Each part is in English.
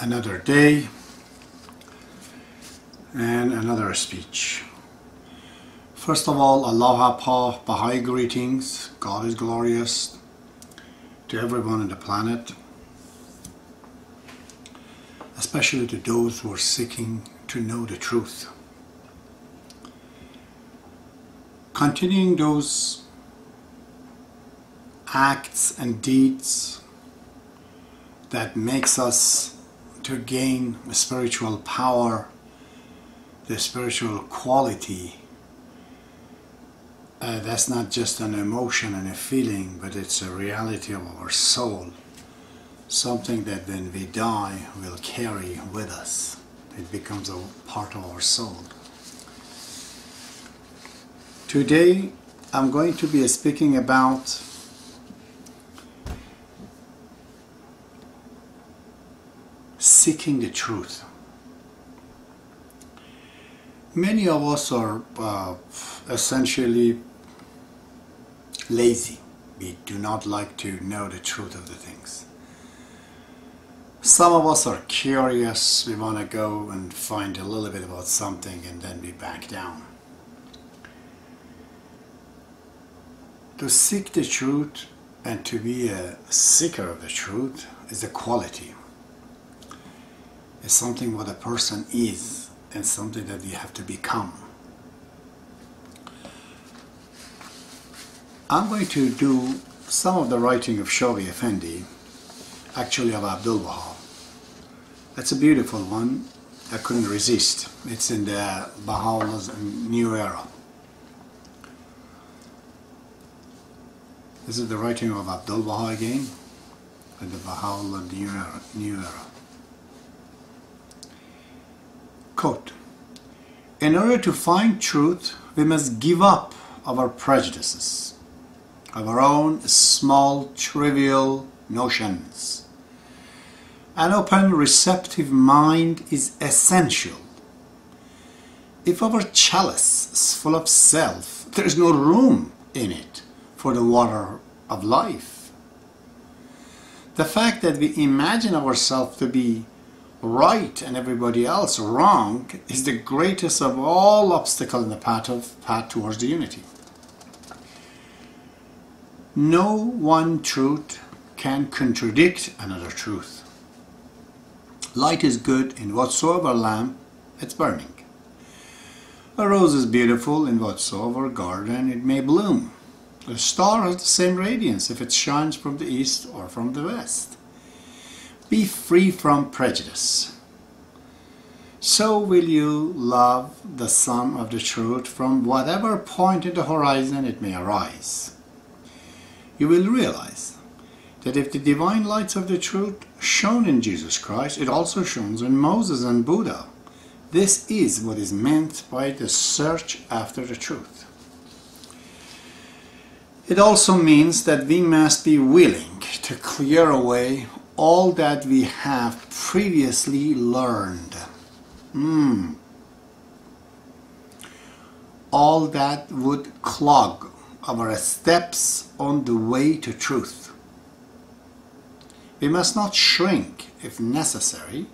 Another day and another speech. First of all, Aloha, Baha'i greetings. God is glorious to everyone on the planet, especially to those who are seeking to know the truth. Continuing those acts and deeds that makes us to gain spiritual power, the spiritual quality. That's not just an emotion and a feeling, but it's a reality of our soul. Something that when we die we'll carry with us. It becomes a part of our soul. Today I'm going to be speaking about seeking the truth. Many of us are essentially lazy. We do not like to know the truth of the things. Some of us are curious. We want to go and find a little bit about something and then we back down. To seek the truth and to be a seeker of the truth is a quality. It's something what a person is and something that you have to become. I'm going to do some of the writing of Shoghi Effendi, actually of Abdul-Baha. That's a beautiful one. I couldn't resist. It's in the Baha'u'llah's New Era. This is the writing of Abdul-Baha again, in the Baha'u'llah New Era. Quote, "In order to find truth, we must give up our prejudices, our own small, trivial notions. An open, receptive mind is essential. If our chalice is full of self, there is no room in it for the water of life. The fact that we imagine ourselves to be right and everybody else wrong is the greatest of all obstacles in the path towards the unity. No one truth can contradict another truth. Light is good in whatsoever lamp it's burning. A rose is beautiful in whatsoever garden it may bloom. A star has the same radiance if it shines from the east or from the west. Be free from prejudice. So will you love the sun of the truth from whatever point in the horizon it may arise. You will realize that if the divine lights of the truth shone in Jesus Christ, it also shone in Moses and Buddha. This is what is meant by the search after the truth. It also means that we must be willing to clear away all that we have previously learned. All that would clog our steps on the way to truth. We must not shrink, if necessary,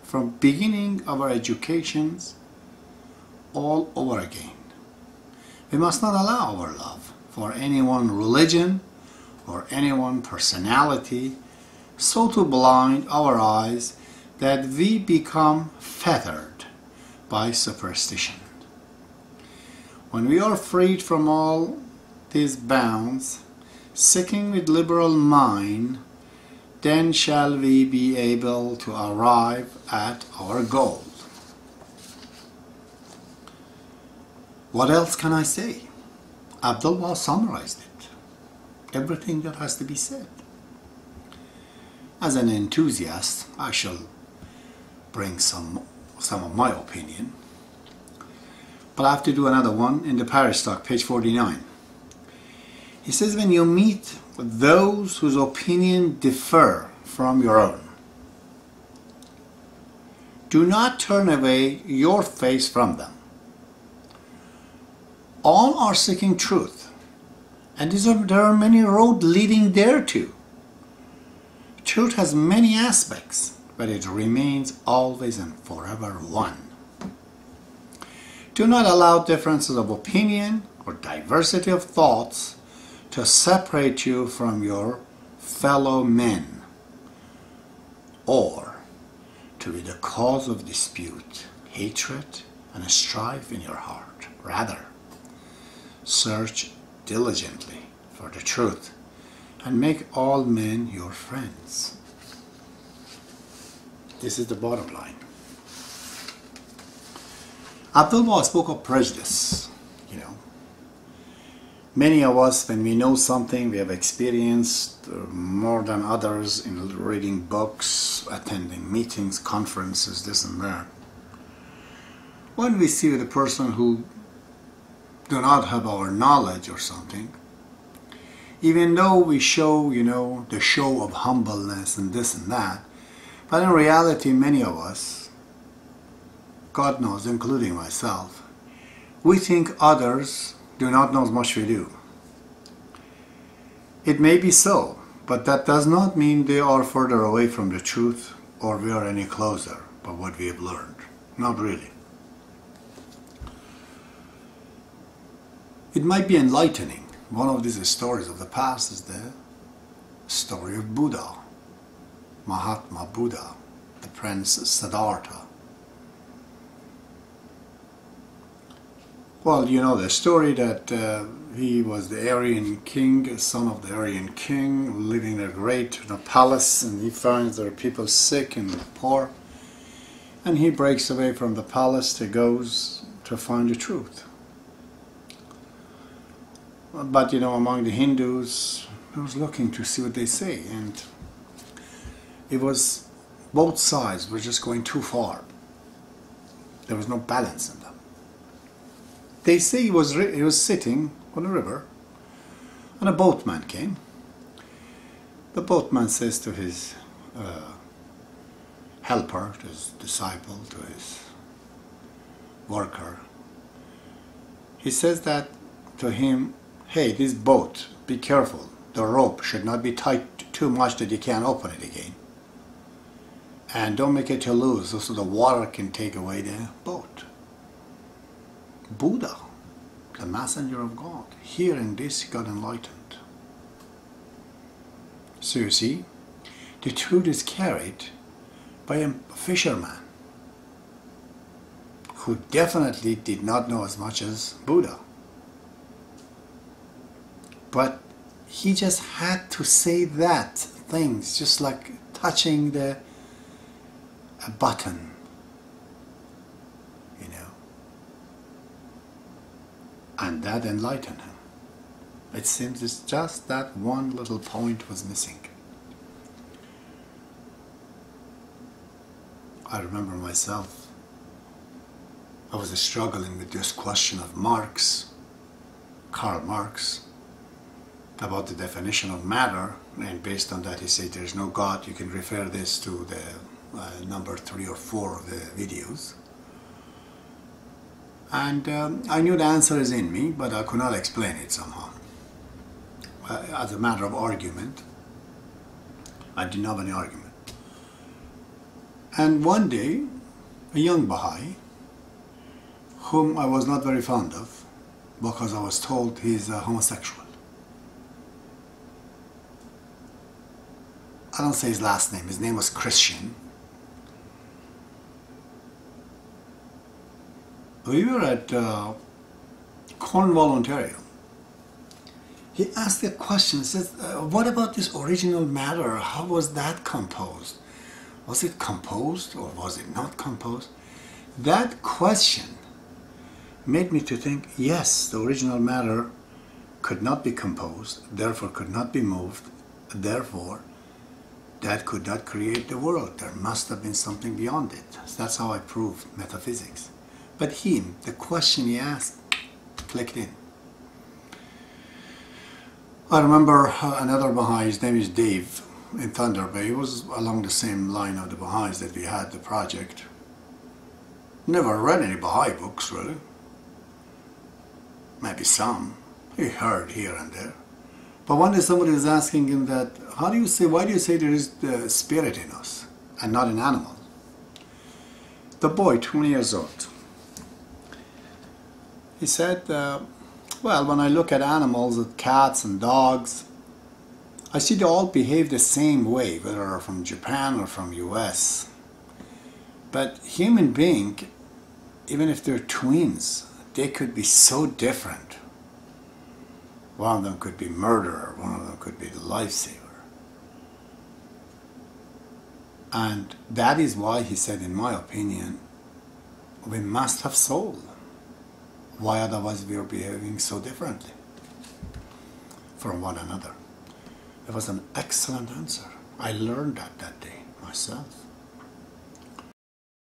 from beginning our educations all over again. We must not allow our love for any one religion or any one personality so to blind our eyes that we become fettered by superstition. When we are freed from all these bounds, seeking with liberal mind, then shall we be able to arrive at our goal." What else can I say? Abdul-Baha summarized it. Everything that has to be said. As an enthusiast, I shall bring some of my opinion. But I have to do another one in the Parastalk, page 49. He says, when you meet with those whose opinion differ from your own, do not turn away your face from them. All are seeking truth, and there are many roads leading thereto. Truth has many aspects, but it remains always and forever one. Do not allow differences of opinion or diversity of thoughts to separate you from your fellow men, or to be the cause of dispute, hatred, and strife in your heart. Rather, search diligently for the truth and make all men your friends. This is the bottom line. Abdul spoke of prejudice. Many of us, when we know something, we have experienced more than others in reading books, attending meetings, conferences, this and that. When we see the person who do not have our knowledge or something, even though we show, the show of humbleness and this and that, but in reality, many of us, God knows, including myself, we think others do not know as much we do. It may be so, but that does not mean they are further away from the truth or we are any closer by what we have learned. Not really. It might be enlightening. One of these stories of the past is the story of Buddha, Mahatma Buddha, the Prince Siddhartha. Well, you know the story that he was the Aryan king, son of the Aryan king, living in a great palace, and he finds there are people sick and poor, and he breaks away from the palace to goes to find the truth. But among the Hindus, he was looking to see what they say, and it was both sides were just going too far. There was no balance in them. They say he was sitting on a river, and a boatman came. The boatman says to his helper, to his disciple, to his worker, he says that to him, hey, this boat, be careful. The rope should not be tight too much that you can't open it again. And don't make it too loose so the water can take away the boat. Buddha, the messenger of God, hearing this, got enlightened. So you see, the truth is carried by a fisherman who definitely did not know as much as Buddha. But he just had to say that things, just like touching a button, and that enlightened him. It seems it's just that one little point was missing. I remember myself, I was struggling with this question of Karl Marx, about the definition of matter, and based on that he said there's no God. You can refer this to the number 3 or 4 of the videos. And I knew the answer is in me, but I could not explain it somehow. As a matter of argument, I didn't have any argument. And one day, a young Baha'i, whom I was not very fond of, because I was told he's a homosexual. I don't say his last name, his name was Christian. We were at Cornwall, Ontario. He asked a question, he says, what about this original matter? How was that composed? Was it composed or was it not composed? That question made me to think, yes, the original matter could not be composed, therefore could not be moved, therefore that could not create the world. There must have been something beyond it. So that's how I proved metaphysics. But the question he asked, clicked in. I remember another Baha'i, his name is Dave, in Thunder Bay. He was along the same line of the Baha'is that we had the project. Never read any Baha'i books, really. Maybe some. He heard here and there. But one day somebody was asking him that, why do you say there is the spirit in us? and not in animals. The boy, 20 years old, he said, well, when I look at animals, at cats and dogs, I see they all behave the same way, whether they're from Japan or from US. But human being, even if they're twins, they could be so different. One of them could be murderer, one of them could be the lifesaver. And that is why he said, in my opinion, we must have soul. Why otherwise we are behaving so differently from one another? It was an excellent answer. I learned that day myself.